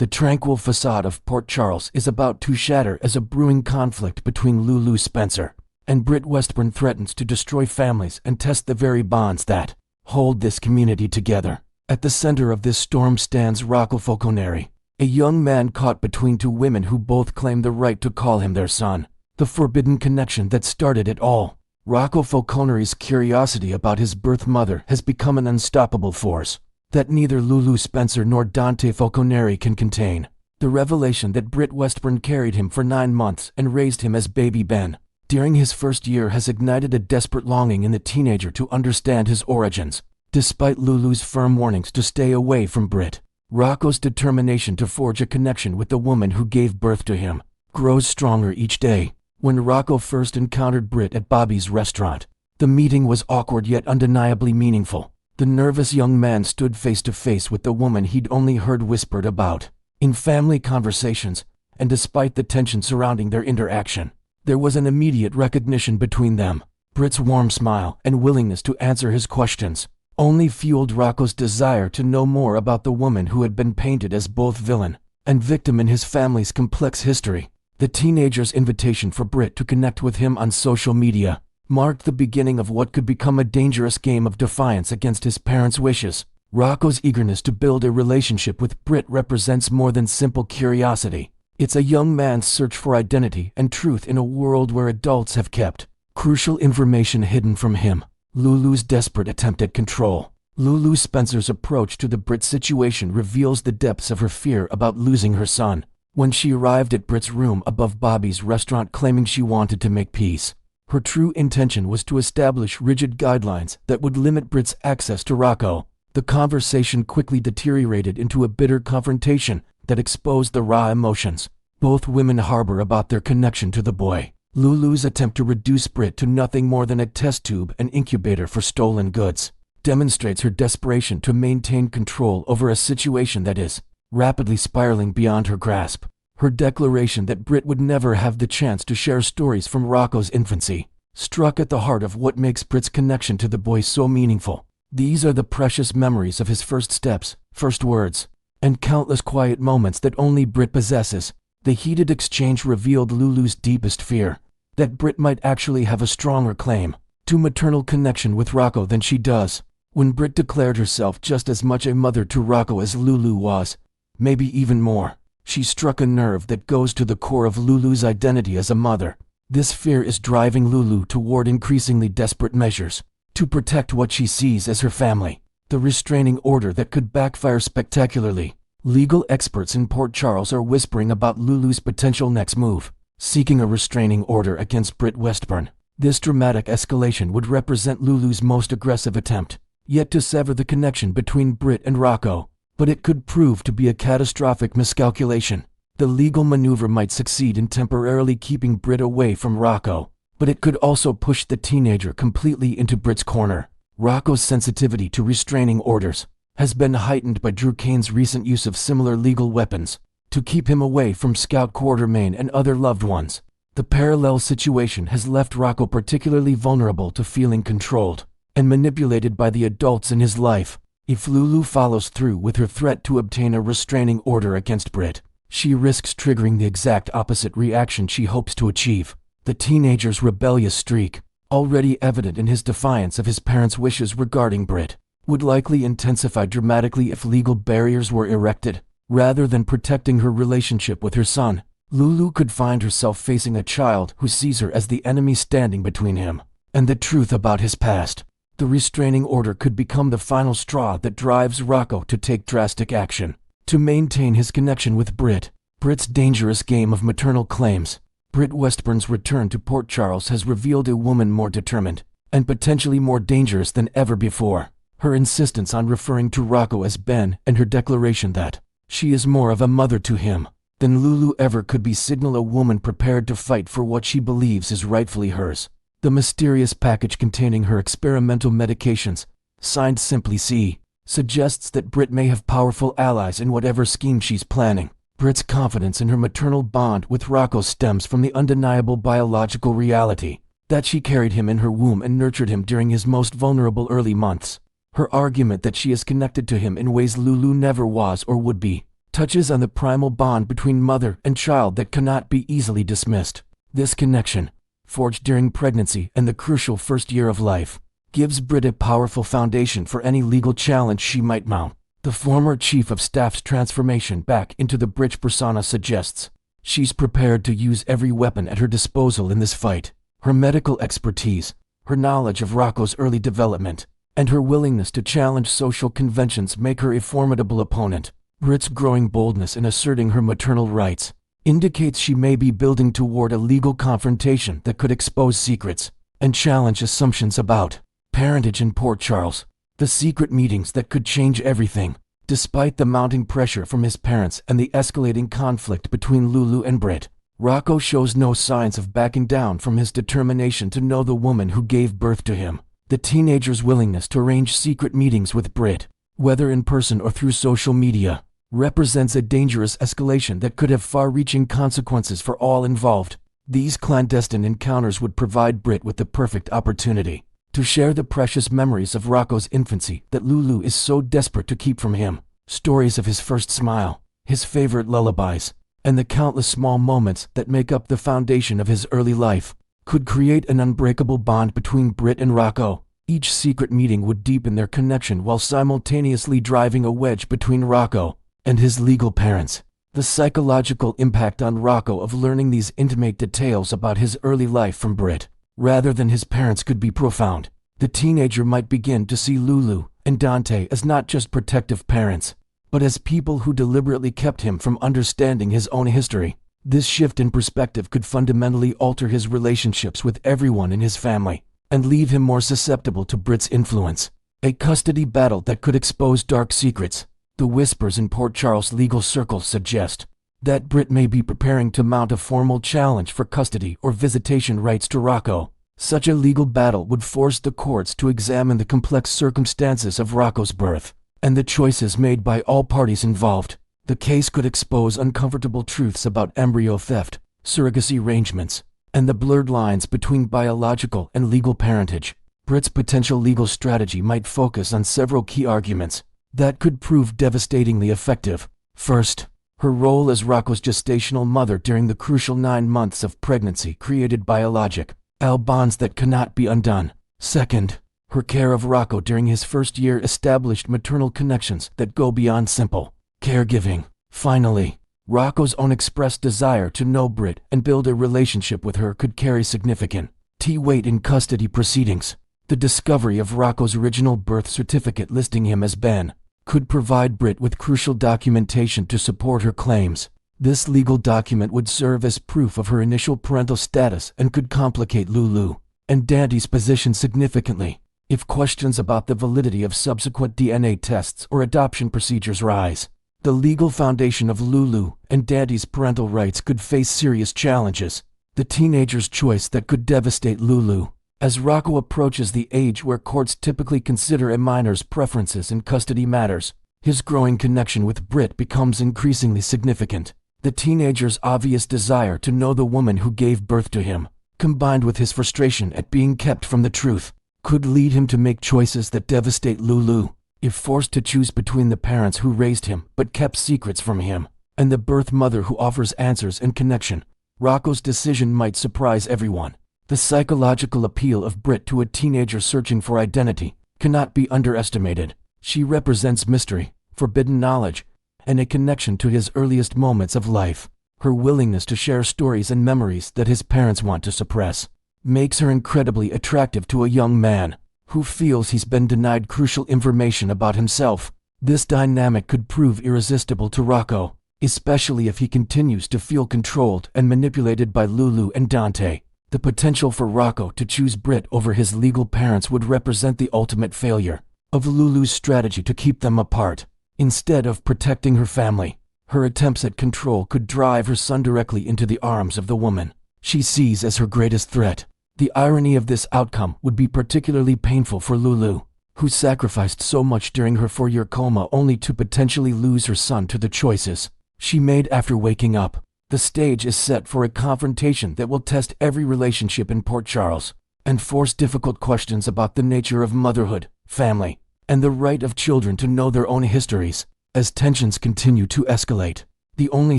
The tranquil facade of Port Charles is about to shatter as a brewing conflict between Lulu Spencer and Britt Westburn threatens to destroy families and test the very bonds that hold this community together. At the center of this storm stands Rocco Falconeri, a young man caught between two women who both claim the right to call him their son. The forbidden connection that started it all. Rocco Falconeri's curiosity about his birth mother has become an unstoppable force that neither Lulu Spencer nor Dante Falconeri can contain. The revelation that Britt Westburn carried him for 9 months and raised him as baby Ben during his first year has ignited a desperate longing in the teenager to understand his origins. Despite Lulu's firm warnings to stay away from Britt, Rocco's determination to forge a connection with the woman who gave birth to him grows stronger each day. When Rocco first encountered Britt at Bobby's restaurant, the meeting was awkward yet undeniably meaningful. The nervous young man stood face to face with the woman he'd only heard whispered about in family conversations, and despite the tension surrounding their interaction, there was an immediate recognition between them. Britt's warm smile and willingness to answer his questions only fueled Rocco's desire to know more about the woman who had been painted as both villain and victim in his family's complex history. The teenager's invitation for Britt to connect with him on social media marked the beginning of what could become a dangerous game of defiance against his parents' wishes. Rocco's eagerness to build a relationship with Britt represents more than simple curiosity. It's a young man's search for identity and truth in a world where adults have kept crucial information hidden from him. Lulu's desperate attempt at control. Lulu Spencer's approach to the Britt situation reveals the depths of her fear about losing her son. When she arrived at Britt's room above Bobby's restaurant claiming she wanted to make peace, her true intention was to establish rigid guidelines that would limit Britt's access to Rocco. The conversation quickly deteriorated into a bitter confrontation that exposed the raw emotions both women harbor about their connection to the boy. Lulu's attempt to reduce Britt to nothing more than a test tube and incubator for stolen goods demonstrates her desperation to maintain control over a situation that is rapidly spiraling beyond her grasp. Her declaration that Britt would never have the chance to share stories from Rocco's infancy struck at the heart of what makes Britt's connection to the boy so meaningful. These are the precious memories of his first steps, first words, and countless quiet moments that only Britt possesses. The heated exchange revealed Lulu's deepest fear, that Britt might actually have a stronger claim to maternal connection with Rocco than she does. When Britt declared herself just as much a mother to Rocco as Lulu was, maybe even more, she struck a nerve that goes to the core of Lulu's identity as a mother. This fear is driving Lulu toward increasingly desperate measures to protect what she sees as her family, the restraining order that could backfire spectacularly. Legal experts in Port Charles are whispering about Lulu's potential next move, seeking a restraining order against Britt Westburn. This dramatic escalation would represent Lulu's most aggressive attempt yet to sever the connection between Britt and Rocco, but it could prove to be a catastrophic miscalculation. The legal maneuver might succeed in temporarily keeping Britt away from Rocco, but it could also push the teenager completely into Britt's corner. Rocco's sensitivity to restraining orders has been heightened by Drew Kane's recent use of similar legal weapons to keep him away from Scout Quartermain and other loved ones. The parallel situation has left Rocco particularly vulnerable to feeling controlled and manipulated by the adults in his life. If Lulu follows through with her threat to obtain a restraining order against Britt, she risks triggering the exact opposite reaction she hopes to achieve. The teenager's rebellious streak, already evident in his defiance of his parents' wishes regarding Britt, would likely intensify dramatically if legal barriers were erected. Rather than protecting her relationship with her son, Lulu could find herself facing a child who sees her as the enemy standing between him and the truth about his past. The restraining order could become the final straw that drives Rocco to take drastic action to maintain his connection with Britt. Britt's dangerous game of maternal claims. Britt Westburn's return to Port Charles has revealed a woman more determined and potentially more dangerous than ever before. Her insistence on referring to Rocco as Ben and her declaration that she is more of a mother to him than Lulu ever could be signal a woman prepared to fight for what she believes is rightfully hers. The mysterious package containing her experimental medications, signed Simply C, suggests that Britt may have powerful allies in whatever scheme she's planning. Britt's confidence in her maternal bond with Rocco stems from the undeniable biological reality that she carried him in her womb and nurtured him during his most vulnerable early months. Her argument that she is connected to him in ways Lulu never was or would be touches on the primal bond between mother and child that cannot be easily dismissed. This connection, forged during pregnancy and the crucial first year of life, gives Britt a powerful foundation for any legal challenge she might mount. The former chief of staff's transformation back into the Britt persona suggests she's prepared to use every weapon at her disposal in this fight. Her medical expertise, her knowledge of Rocco's early development, and her willingness to challenge social conventions make her a formidable opponent. Britt's growing boldness in asserting her maternal rights indicates she may be building toward a legal confrontation that could expose secrets and challenge assumptions about parentage in Port Charles, the secret meetings that could change everything. Despite the mounting pressure from his parents and the escalating conflict between Lulu and Britt, Rocco shows no signs of backing down from his determination to know the woman who gave birth to him. The teenager's willingness to arrange secret meetings with Britt, whether in person or through social media, represents a dangerous escalation that could have far-reaching consequences for all involved. These clandestine encounters would provide Britt with the perfect opportunity to share the precious memories of Rocco's infancy that Lulu is so desperate to keep from him. Stories of his first smile, his favorite lullabies, and the countless small moments that make up the foundation of his early life could create an unbreakable bond between Britt and Rocco. Each secret meeting would deepen their connection while simultaneously driving a wedge between Rocco and his legal parents. The psychological impact on Rocco of learning these intimate details about his early life from Britt, rather than his parents, could be profound. The teenager might begin to see Lulu and Dante as not just protective parents, but as people who deliberately kept him from understanding his own history. This shift in perspective could fundamentally alter his relationships with everyone in his family and leave him more susceptible to Britt's influence. A custody battle that could expose dark secrets. The whispers in Port Charles legal circles suggest that Britt may be preparing to mount a formal challenge for custody or visitation rights to Rocco. Such a legal battle would force the courts to examine the complex circumstances of Rocco's birth and the choices made by all parties involved. The case could expose uncomfortable truths about embryo theft, surrogacy arrangements, and the blurred lines between biological and legal parentage. Britt's potential legal strategy might focus on several key arguments that could prove devastatingly effective. First, her role as Rocco's gestational mother during the crucial 9 months of pregnancy created biological bonds that cannot be undone. Second, her care of Rocco during his first year established maternal connections that go beyond simple caregiving. Finally, Rocco's own expressed desire to know Britt and build a relationship with her could carry significant weight in custody proceedings. The discovery of Rocco's original birth certificate listing him as Ben could provide Britt with crucial documentation to support her claims. This legal document would serve as proof of her initial parental status and could complicate Lulu and Dante's position significantly if questions about the validity of subsequent DNA tests or adoption procedures rise. The legal foundation of Lulu and Dante's parental rights could face serious challenges. The teenager's choice that could devastate Lulu. As Rocco approaches the age where courts typically consider a minor's preferences in custody matters, his growing connection with Britt becomes increasingly significant. The teenager's obvious desire to know the woman who gave birth to him, combined with his frustration at being kept from the truth, could lead him to make choices that devastate Lulu. If forced to choose between the parents who raised him but kept secrets from him, and the birth mother who offers answers and connection, Rocco's decision might surprise everyone. The psychological appeal of Britt to a teenager searching for identity cannot be underestimated. She represents mystery, forbidden knowledge, and a connection to his earliest moments of life. Her willingness to share stories and memories that his parents want to suppress makes her incredibly attractive to a young man who feels he's been denied crucial information about himself. This dynamic could prove irresistible to Rocco, especially if he continues to feel controlled and manipulated by Lulu and Dante. The potential for Rocco to choose Britt over his legal parents would represent the ultimate failure of Lulu's strategy to keep them apart. Instead of protecting her family, her attempts at control could drive her son directly into the arms of the woman she sees as her greatest threat. The irony of this outcome would be particularly painful for Lulu, who sacrificed so much during her 4-year coma only to potentially lose her son to the choices she made after waking up. The stage is set for a confrontation that will test every relationship in Port Charles and force difficult questions about the nature of motherhood, family, and the right of children to know their own histories. as tensions continue to escalate. The only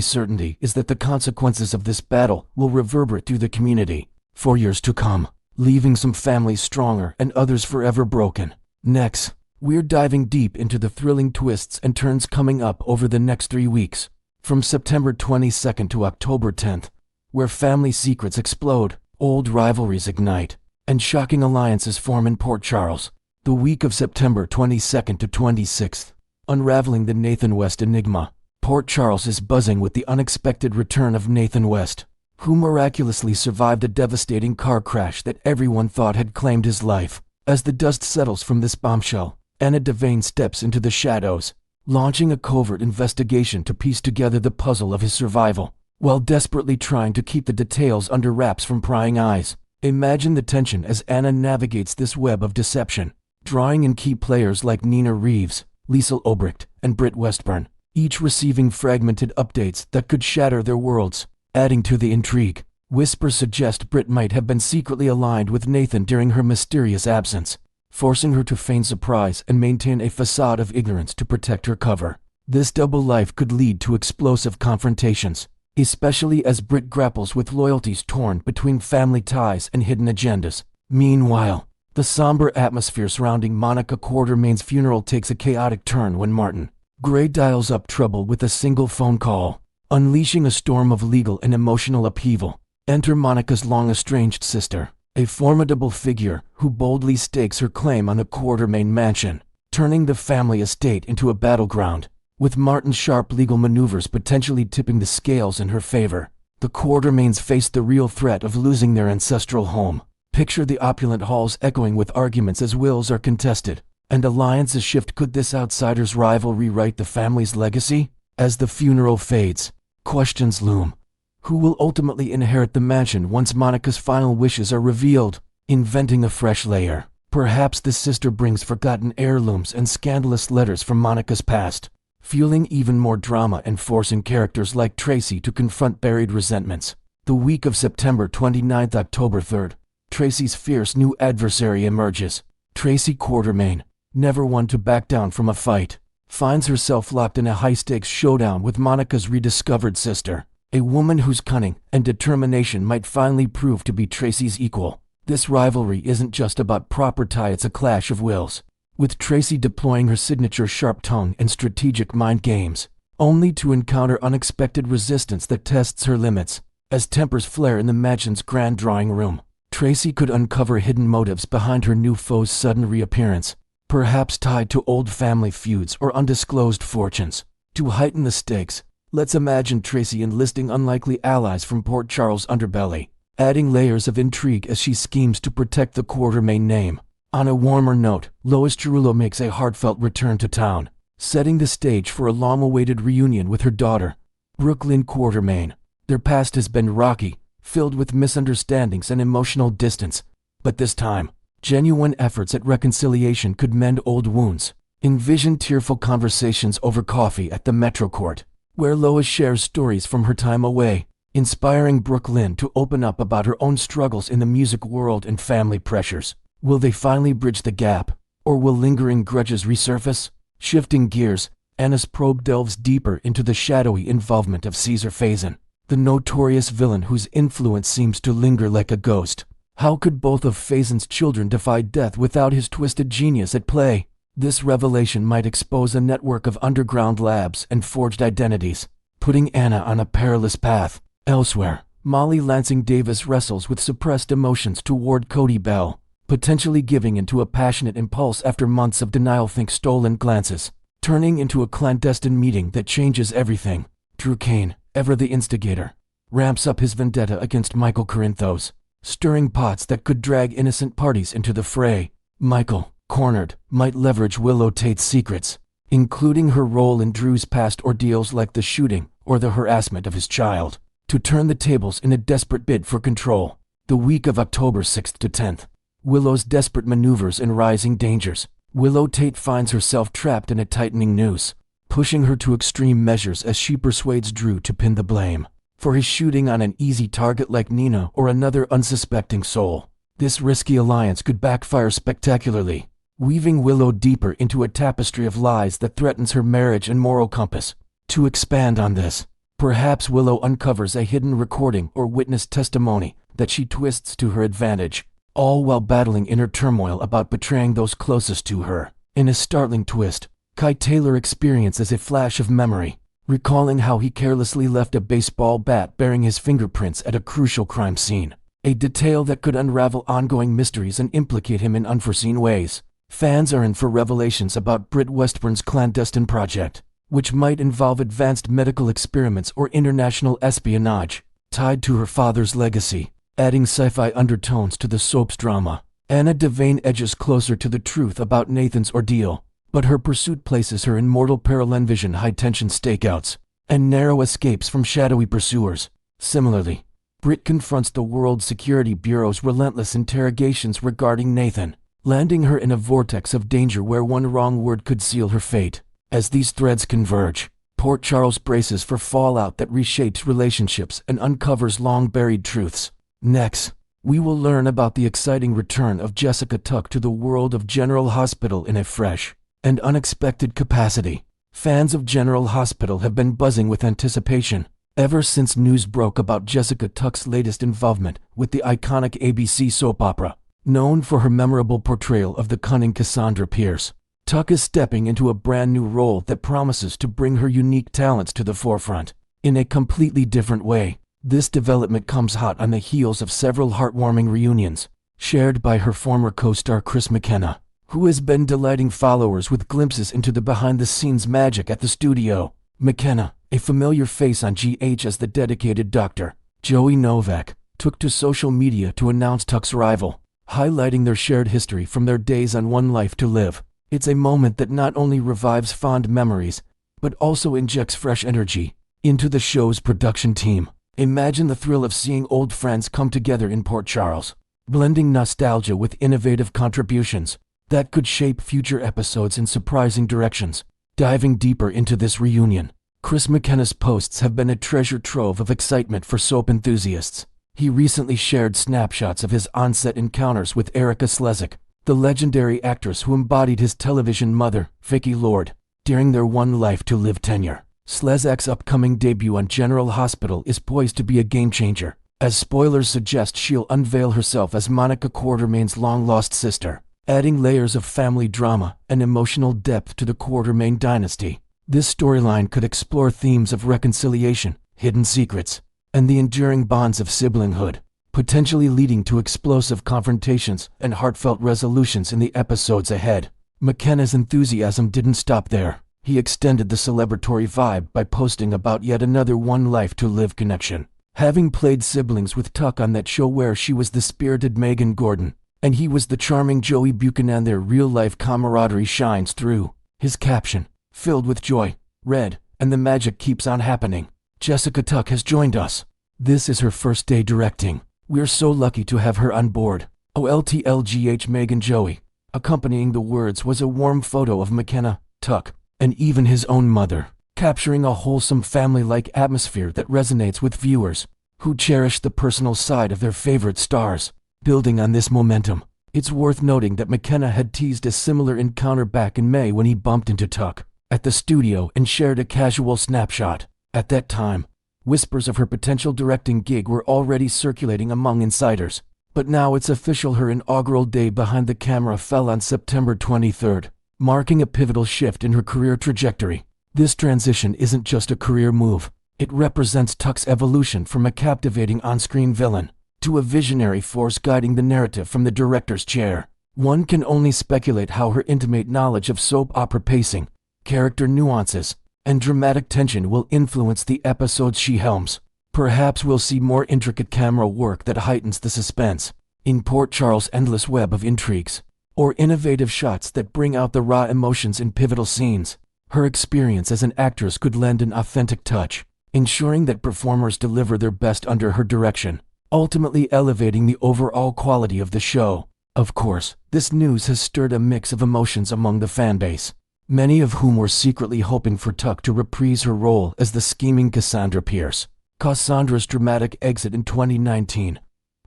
certainty is that the consequences of this battle will reverberate through the community for years to come, leaving some families stronger and others forever broken. Next, we're diving deep into the thrilling twists and turns coming up over the next 3 weeks, from September 22nd to October 10th, where family secrets explode, old rivalries ignite, and shocking alliances form in Port Charles. The week of September 22nd to 26th, unraveling the Nathan West enigma. Port Charles is buzzing with the unexpected return of Nathan West, who miraculously survived a devastating car crash that everyone thought had claimed his life. As the dust settles from this bombshell, Anna Devane steps into the shadows, launching a covert investigation to piece together the puzzle of his survival, while desperately trying to keep the details under wraps from prying eyes. Imagine the tension as Anna navigates this web of deception, drawing in key players like Nina Reeves, Liesl Obrecht, and Britt Westburn, each receiving fragmented updates that could shatter their worlds. Adding to the intrigue, whispers suggest Britt might have been secretly aligned with Nathan during her mysterious absence, forcing her to feign surprise and maintain a facade of ignorance to protect her cover. This double life could lead to explosive confrontations, especially as Britt grapples with loyalties torn between family ties and hidden agendas. Meanwhile, the somber atmosphere surrounding Monica Quartermain's funeral takes a chaotic turn when Martin Gray dials up trouble with a single phone call, unleashing a storm of legal and emotional upheaval. Enter Monica's long-estranged sister, a formidable figure who boldly stakes her claim on the Quartermain mansion, turning the family estate into a battleground. With Martin's sharp legal maneuvers potentially tipping the scales in her favor, the Quartermains face the real threat of losing their ancestral home. Picture the opulent halls echoing with arguments as wills are contested, and alliances shift. Could this outsider's rival rewrite the family's legacy? As the funeral fades, questions loom. Who will ultimately inherit the mansion once Monica's final wishes are revealed? Inventing a fresh layer. Perhaps the sister brings forgotten heirlooms and scandalous letters from Monica's past, fueling even more drama and forcing characters like Tracy to confront buried resentments. The week of September 29th, October 3rd, Tracy's fierce new adversary emerges. Tracy Quartermain, never one to back down from a fight, finds herself locked in a high-stakes showdown with Monica's rediscovered sister, a woman whose cunning and determination might finally prove to be Tracy's equal. This rivalry isn't just about proper tie, it's a clash of wills, with Tracy deploying her signature sharp tongue and strategic mind games, only to encounter unexpected resistance that tests her limits. As tempers flare in the mansion's grand drawing room, Tracy could uncover hidden motives behind her new foe's sudden reappearance, perhaps tied to old family feuds or undisclosed fortunes. To heighten the stakes, let's imagine Tracy enlisting unlikely allies from Port Charles' underbelly, adding layers of intrigue as she schemes to protect the Quartermain name. On a warmer note, Lois Cerullo makes a heartfelt return to town, setting the stage for a long-awaited reunion with her daughter, Brooklyn Quartermain. Their past has been rocky, filled with misunderstandings and emotional distance, but this time, genuine efforts at reconciliation could mend old wounds. Envision tearful conversations over coffee at the Metro Court, where Lois shares stories from her time away, inspiring Brooklyn to open up about her own struggles in the music world and family pressures. Will they finally bridge the gap, or will lingering grudges resurface? Shifting gears, Anna's probe delves deeper into the shadowy involvement of Caesar Faison, the notorious villain whose influence seems to linger like a ghost. How could both of Faison's children defy death without his twisted genius at play? This revelation might expose a network of underground labs and forged identities, putting Anna on a perilous path. Elsewhere, Molly Lansing Davis wrestles with suppressed emotions toward Cody Bell, potentially giving into a passionate impulse after months of denial. Think stolen glances, turning into a clandestine meeting that changes everything. Drew Kane, ever the instigator, ramps up his vendetta against Michael Corinthos, stirring pots that could drag innocent parties into the fray. Michael, cornered, might leverage Willow Tate's secrets, including her role in Drew's past ordeals like the shooting or the harassment of his child, to turn the tables in a desperate bid for control. The week of October 6th to 10th, Willow's desperate maneuvers and rising dangers. Willow Tate finds herself trapped in a tightening noose, pushing her to extreme measures as she persuades Drew to pin the blame for his shooting on an easy target like Nina or another unsuspecting soul. This risky alliance could backfire spectacularly, weaving Willow deeper into a tapestry of lies that threatens her marriage and moral compass. To expand on this, perhaps Willow uncovers a hidden recording or witness testimony that she twists to her advantage, all while battling inner turmoil about betraying those closest to her. In a startling twist, Kai Taylor experiences a flash of memory, recalling how he carelessly left a baseball bat bearing his fingerprints at a crucial crime scene, a detail that could unravel ongoing mysteries and implicate him in unforeseen ways. Fans are in for revelations about Britt Westburn's clandestine project, which might involve advanced medical experiments or international espionage, tied to her father's legacy, adding sci-fi undertones to the soap's drama. Anna Devane edges closer to the truth about Nathan's ordeal, but her pursuit places her in mortal peril. Envision high-tension stakeouts and narrow escapes from shadowy pursuers. Similarly, Britt confronts the World Security Bureau's relentless interrogations regarding Nathan, landing her in a vortex of danger where one wrong word could seal her fate. As these threads converge, Port Charles braces for fallout that reshapes relationships and uncovers long-buried truths. Next, we will learn about the exciting return of Jessica Tuck to the world of General Hospital in a fresh and unexpected capacity. Fans of General Hospital have been buzzing with anticipation ever since news broke about Jessica Tuck's latest involvement with the iconic ABC soap opera. Known for her memorable portrayal of the cunning Cassandra Pierce, Tuck is stepping into a brand new role that promises to bring her unique talents to the forefront in a completely different way. This development comes hot on the heels of several heartwarming reunions shared by her former co-star Chris McKenna, who has been delighting followers with glimpses into the behind-the-scenes magic at the studio. McKenna, a familiar face on GH as the dedicated Dr. Joey Novak, took to social media to announce Tuck's arrival, highlighting their shared history from their days on One Life to Live. It's a moment that not only revives fond memories, but also injects fresh energy into the show's production team. Imagine the thrill of seeing old friends come together in Port Charles, blending nostalgia with innovative contributions that could shape future episodes in surprising directions. Diving deeper into this reunion, Chris McKenna's posts have been a treasure trove of excitement for soap enthusiasts. He recently shared snapshots of his on-set encounters with Erica Slezak, the legendary actress who embodied his television mother, Vicki Lord, during their One Life to Live tenure. Slezak's upcoming debut on General Hospital is poised to be a game-changer, as spoilers suggest she'll unveil herself as Monica Quartermain's long-lost sister, adding layers of family drama and emotional depth to the Quartermain dynasty. This storyline could explore themes of reconciliation, hidden secrets, and the enduring bonds of siblinghood, potentially leading to explosive confrontations and heartfelt resolutions in the episodes ahead. McKenna's enthusiasm didn't stop there. He extended the celebratory vibe by posting about yet another One Life to Live connection, having played siblings with Tuck on that show where she was the spirited Megan Gordon, and he was the charming Joey Buchanan. Their real-life camaraderie shines through. His caption, filled with joy, read, "And the magic keeps on happening. Jessica Tuck has joined us. This is her first day directing. We're so lucky to have her on board. OLTLGH Megan Joey." Accompanying the words was a warm photo of McKenna, Tuck, and even his own mother, capturing a wholesome family-like atmosphere that resonates with viewers who cherish the personal side of their favorite stars. Building on this momentum, it's worth noting that McKenna had teased a similar encounter back in May when he bumped into Tuck at the studio and shared a casual snapshot. At that time, whispers of her potential directing gig were already circulating among insiders, but now it's official. Her inaugural day behind the camera fell on September 23rd, marking a pivotal shift in her career trajectory. This transition isn't just a career move, it represents Tuck's evolution from a captivating on-screen villain to a visionary force guiding the narrative from the director's chair. One can only speculate how her intimate knowledge of soap opera pacing, character nuances, and dramatic tension will influence the episodes she helms. Perhaps we'll see more intricate camera work that heightens the suspense in Port Charles' endless web of intrigues, or innovative shots that bring out the raw emotions in pivotal scenes. Her experience as an actress could lend an authentic touch, ensuring that performers deliver their best under her direction, ultimately elevating the overall quality of the show. Of course, this news has stirred a mix of emotions among the fanbase, many of whom were secretly hoping for Tuck to reprise her role as the scheming Cassandra Pierce. Cassandra's dramatic exit in 2019,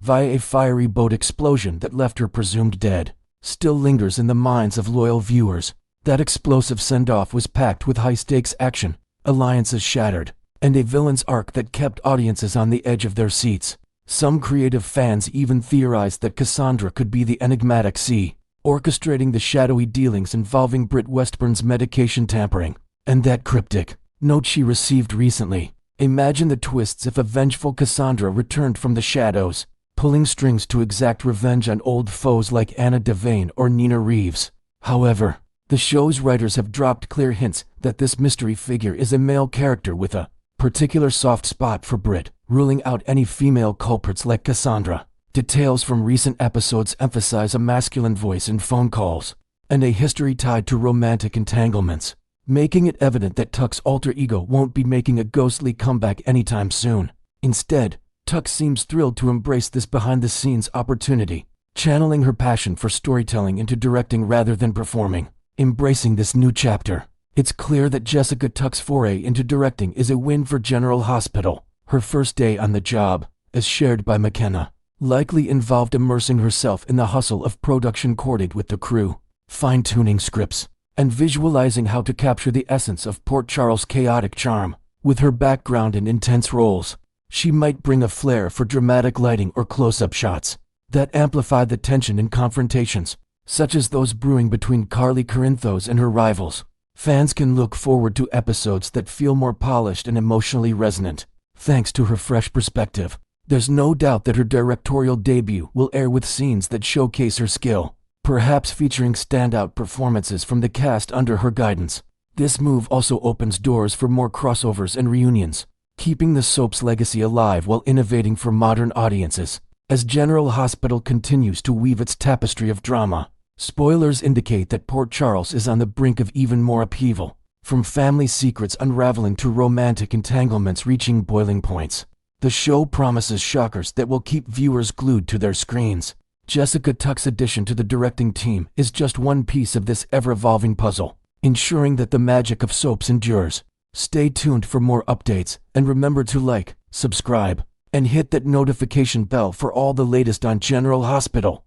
via a fiery boat explosion that left her presumed dead, still lingers in the minds of loyal viewers. That explosive send-off was packed with high-stakes action, alliances shattered, and a villain's arc that kept audiences on the edge of their seats. Some creative fans even theorized that Cassandra could be the enigmatic C, orchestrating the shadowy dealings involving Britt Westburn's medication tampering, and that cryptic note she received recently. Imagine the twists if a vengeful Cassandra returned from the shadows, pulling strings to exact revenge on old foes like Anna Devane or Nina Reeves. However, the show's writers have dropped clear hints that this mystery figure is a male character with a particular soft spot for Britt, ruling out any female culprits like Cassandra. Details from recent episodes emphasize a masculine voice in phone calls, and a history tied to romantic entanglements, making it evident that Tuck's alter ego won't be making a ghostly comeback anytime soon. Instead, Tuck seems thrilled to embrace this behind-the-scenes opportunity, channeling her passion for storytelling into directing rather than performing. Embracing this new chapter, it's clear that Jessica Tuck's foray into directing is a win for General Hospital. Her first day on the job, as shared by McKenna, likely involved immersing herself in the hustle of production courted with the crew, fine-tuning scripts, and visualizing how to capture the essence of Port Charles' chaotic charm. With her background in intense roles, she might bring a flair for dramatic lighting or close-up shots that amplify the tension in confrontations, such as those brewing between Carly Corinthos and her rivals. Fans can look forward to episodes that feel more polished and emotionally resonant, thanks to her fresh perspective. There's no doubt that her directorial debut will air with scenes that showcase her skill, perhaps featuring standout performances from the cast under her guidance. This move also opens doors for more crossovers and reunions, keeping the soap's legacy alive while innovating for modern audiences. As General Hospital continues to weave its tapestry of drama, spoilers indicate that Port Charles is on the brink of even more upheaval, from family secrets unraveling to romantic entanglements reaching boiling points. The show promises shockers that will keep viewers glued to their screens. Jessica Tuck's addition to the directing team is just one piece of this ever-evolving puzzle, ensuring that the magic of soaps endures. Stay tuned for more updates, and remember to like, subscribe, and hit that notification bell for all the latest on General Hospital.